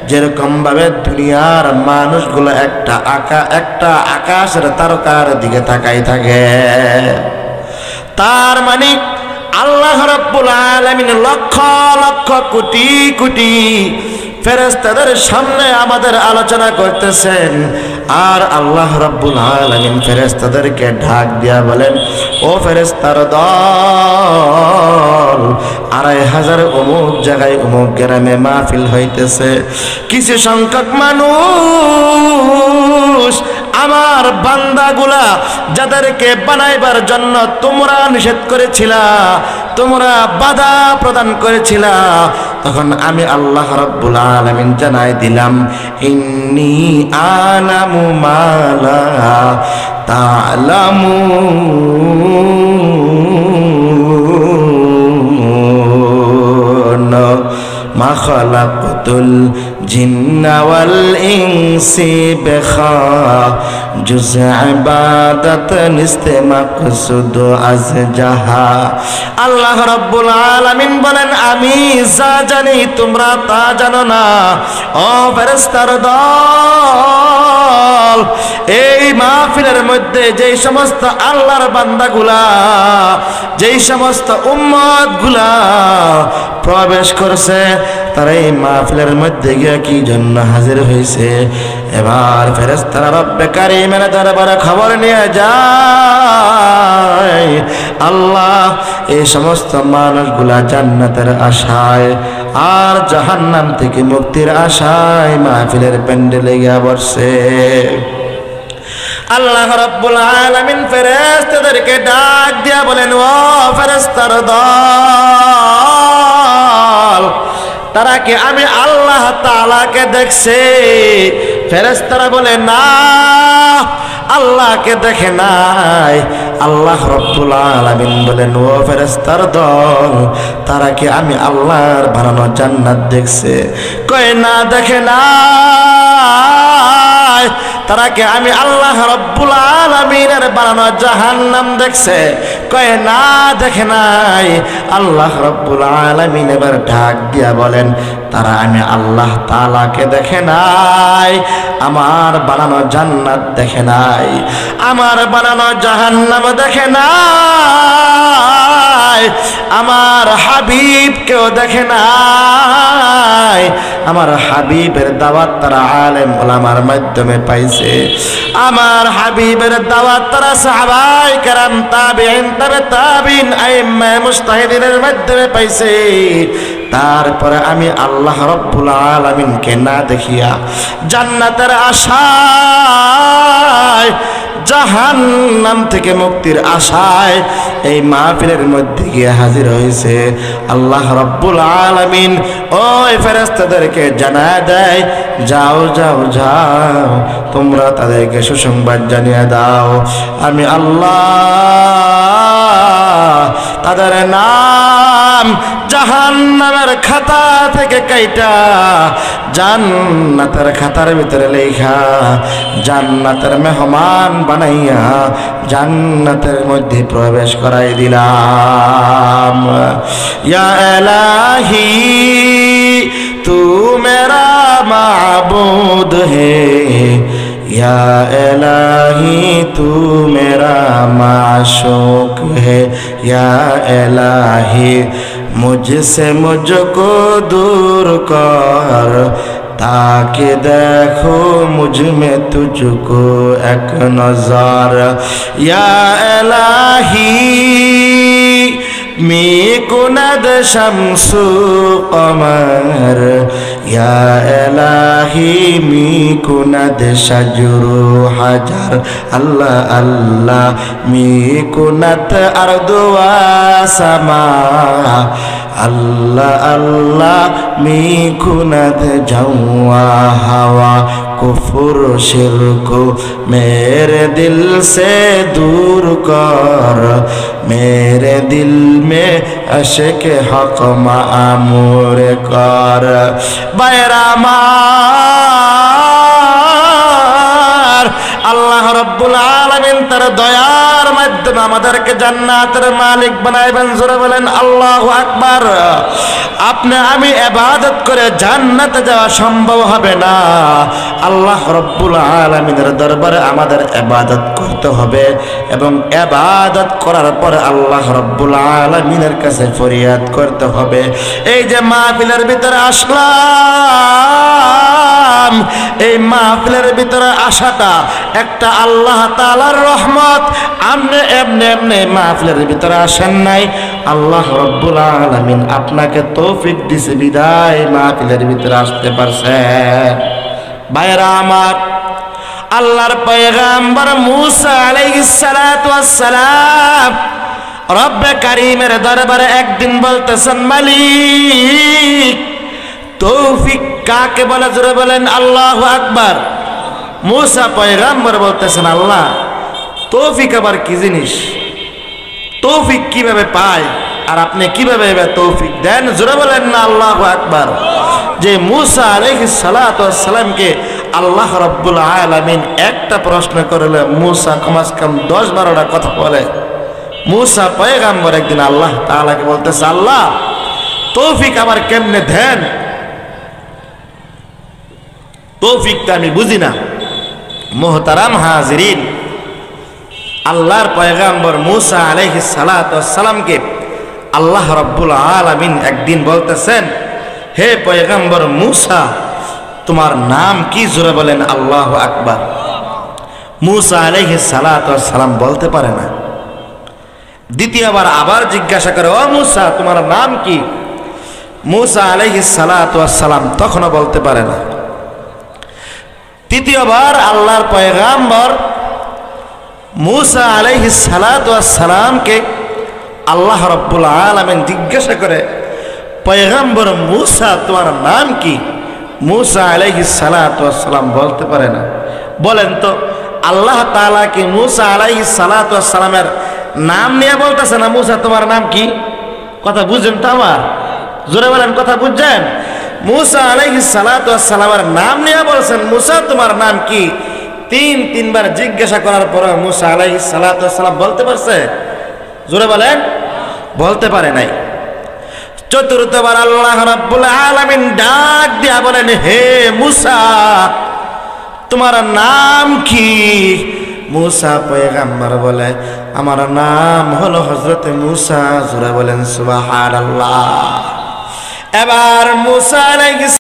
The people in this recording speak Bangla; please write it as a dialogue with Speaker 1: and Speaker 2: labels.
Speaker 1: যেরকম ভাবে দুনিয়ার মানুষগুলো একটা আকাশের তারকার দিকে তাকাই থাকে, তার মানে আল্লাহ রাব্বুল আলামিন লক্ষ লক্ষ কোটি কোটি ফেরেশতাদের সামনে আমাদের আলোচনা করতেছেন। আর আল্লাহ রাব্বুল আলামিন ফেরেশতাদেরকে ডাক দিয়া বলেন, ও ফেরেশতার দল, 2500 অমুক জায়গায় অমুক গ্রামে মাহফিল হইতেছে। কিছু সংখ্যক মানুষ আমার বান্দাগুলা যাদেরকে বানাইবার জন্য তোমরা নিষেধ করেছিলা, তোমরা বাধা প্রদান করেছিলা, তখন আমি আল্লাহ রাব্বুল আলামিন জানাই দিলাম, ইন্নী আলামু মা লা তা'লামুন মা খালাকতুল জিন্না ওয়াল ইনসি বিখা জুজ ইবাদাত নিস্তে মাকসুদ আজ জাহা। আল্লাহ রাব্বুল আলামিন বলেন, আমি যা জানি তোমরা তা জানো না। ও ফেরেশতার দল, এই মাহফিলের মধ্যে যেই সমস্ত আল্লাহর বান্দাগুলা, যেই সমস্ত উম্মতগুলা প্রবেশ করছে, তারা এই মাহফিলের মধ্যে গিয়ে কি জন্য হাজির হয়েছে? এবার ফেরেশতারা রব্বে কারীমের দরবারে খবর নিয়ে যায়, আল্লাহ এই সমস্ত মানুষগুলা জান্নাতের আশায় আর জাহান্নাম থেকে মুক্তির আশায় মাহফিলের প্যান্ডেলে গিয়ে বসে। আল্লাহ রাব্বুল আলামিন ফেরেশতাদেরকে ডাক দিয়া বলেন, ও ফেরেশতার দল, তারা কি আমি আল্লাহ তাআলাকে দেখছে? ফেরেশতারা বলে, না, আল্লাহকে দেখে নাই। আল্লাহ রাব্বুল আলামিন বলেন, ও ফেরেশতার দল, তারা কি আমি আল্লাহর বানানো জান্নাত দেখছে? কয় না, দেখে নাই। তারা কি আমি আল্লাহ রাব্বুল আলামিনের বানানো জাহান্নাম দেখছে? কয় না, দেখে নাই। আল্লাহ রাব্বুল আলামিন এবার ডাক দিয়া বলেন, তারা আমি আল্লাহ তাআলাকে দেখে নাই, আমার বানানো জান্নাত দেখে নাই, আমার বানানো জাহান্নাম দেখে নাই, আমার হাবিবকেও দেখে নাই। আমার হাবিবের দাওয়াত তারা আলেম ওলামার মাধ্যমে পাইছে, আমার হাবিবের দাওয়াত তারা সাহাবায়ে কেরাম, তাবিঈন, তাবে তাবিঈন, আইম্মা মুজতাহিদিনের মাধ্যমে পাইছে। তারপরে আমি আল্লাহ রাব্বুল আলামিনকে না দেখিয়া জান্নাতের আশায়, জাহান্নাম থেকে মুক্তির আশায় এই মাহফিলের মধ্যে গিয়ে হাজির হয়েছে। আল্লাহ রাব্বুল আলামিন ওই ফেরেশতাদেরকে জানায় দেয়, যাও যাও যাও, তোমরা তাদেরকে সুসংবাদ জানিয়ে দাও, আমি আল্লাহ তাদের নাম জাহান্নামের খাতা থেকে কাইটা জান্নাতের খাতার ভিতরে লেখা জান্নাতের মেহমান বানাইয়া জান্নাতের মধ্যে প্রবেশ করাই দিলাম। ইয়া ইলাহি তু মেরা মাবুদ হে, या इलाही तू मेरा माशूक है, या इलाही मुझसे मुझको दूर कर, ताकि देखो मुझ में तुझको एक नजर। या इलाही मी कुनद शम्सु कमर, या इलाही मी कुनद शजरु हजर। अल्लाह अल्लाह मी कुनत अर्दु व समा, अल्लाह अल्लाह मी कुनत जवा हवा। कुफुर शिर्क मेरे दिल से दूर कर, मेरे दिल में अशक हक मामूर कर। बैरामार अल्लाह রব্বুল আলামিন তার দয়ার মাধ্যমে আমাদেরকে জান্নাতের মালিক বানাইবেন। জোরে বলেন আল্লাহু আকবার। আপনি আমি ইবাদত করে জান্নাতে যাওয়া সম্ভব হবে না। আল্লাহ রব্বুল আলামিনের দরবারে আমাদের ইবাদত করতে হবে এবং ইবাদত করার পরে আল্লাহ রব্বুল আলামিনের কাছে ফরিয়াদ করতে হবে। এই যে মাহফিলের ভিতরে আসলাম, এই মাহফিলের ভিতরে আসাটা একটা আল্লাহ তাআলার রহমত। আপনি এমনি এমনি মাহফিলের ভিতরে আসেন নাই, আল্লাহ রব্বুল আলামিন আপনাকে তৌফিক দিছে বিদায় মাহফিলের ভিতরে আসতে পারছেন। ভাইরা আমার, আল্লাহর পয়গম্বর মূসা আলাইহিস সালাতু ওয়াস সালাম রব্বে কারীমের দরবারে একদিন বলতেছেন, মালিক তৌফিক কাকে বলে? জোরে বলেন আল্লাহু আকবার। মূসা পয়গম্বর বলতেছেন, আল্লাহ তৌফিক আবার কি জিনিস? তৌফিক কিভাবে পায় আর আপনি কিভাবে তৌফিক দেন? জোরে বলেন না আল্লাহু আকবার। যে মূসা আলাইহিস সালাতু ওয়াস সালামকে আল্লাহ রাব্বুল আলামিন একটা প্রশ্ন করলে মূসা কমাস কম 10-12টা কথা বলে। মূসা পয়গম্বর একদিন আল্লাহ তাআলাকে বলতেছে, আল্লাহ তৌফিক আবার কেমনে দেন? তৌফিকটা আমি বুঝি না। মুহতারাম হাজিরিন, আল্লাহর পয়গম্বর মূসা আলাইহিস সালাতু ওয়াস সালামকে আল্লাহ রাব্বুল আলামিন একদিন বলতেছেন, হে পয়গম্বর মূসা তোমার নাম কি? জোরে বলেন আল্লাহু আকবার। মূসা আলাইহিস সালাতু ওয়াস সালাম বলতে পারে না। দ্বিতীয়বার আবার জিজ্ঞাসা করে, ও মূসা তোমার নাম কি? মূসা আলাইহিস সালাতু ওয়াস সালাম তখনও বলতে পারে না। তৃতীয়বার আল্লাহর পয়গম্বর মূসা আলাইহিস সালাতু ওয়াস সালামকে আল্লাহ রাব্বুল আলামিন জিজ্ঞাসা করে, পয়গম্বর মূসা তোমার নাম কি? মূসা আলাইহিস সালাতু ওয়াস সালাম বলতে পারে না। বলেন তো আল্লাহ তাআলা কি মূসা আলাইহিস সালাতু ওয়াস সালামের নাম নিয়ে বলতেছে না, মূসা তোমার নাম কি? কথা বুঝেন তো আমার? জোরে বলেন, কথা বুঝছেন? মূসা আলাইহিস সালাতু ওয়াস সালামের নাম নিয়ে বলছেন, মূসা তোমার নাম কি? তিনবার জিজ্ঞাসা করার পর মূসা আলাইহিস সালাতু ওয়াস সালাম বলতে পারছে? জোরে বলেন, বলতে পারে নাই। চতুর্থবার আল্লাহ রাব্বুল আলামিন ডাক দিয়া বলেন, হে মূসা তোমার নাম কি? মূসা পয়গম্বর বলে, আমার নাম হলো হযরত মূসা। জোরে বলেন সুবহানাল্লাহ। এবার মূসা আলাইহিস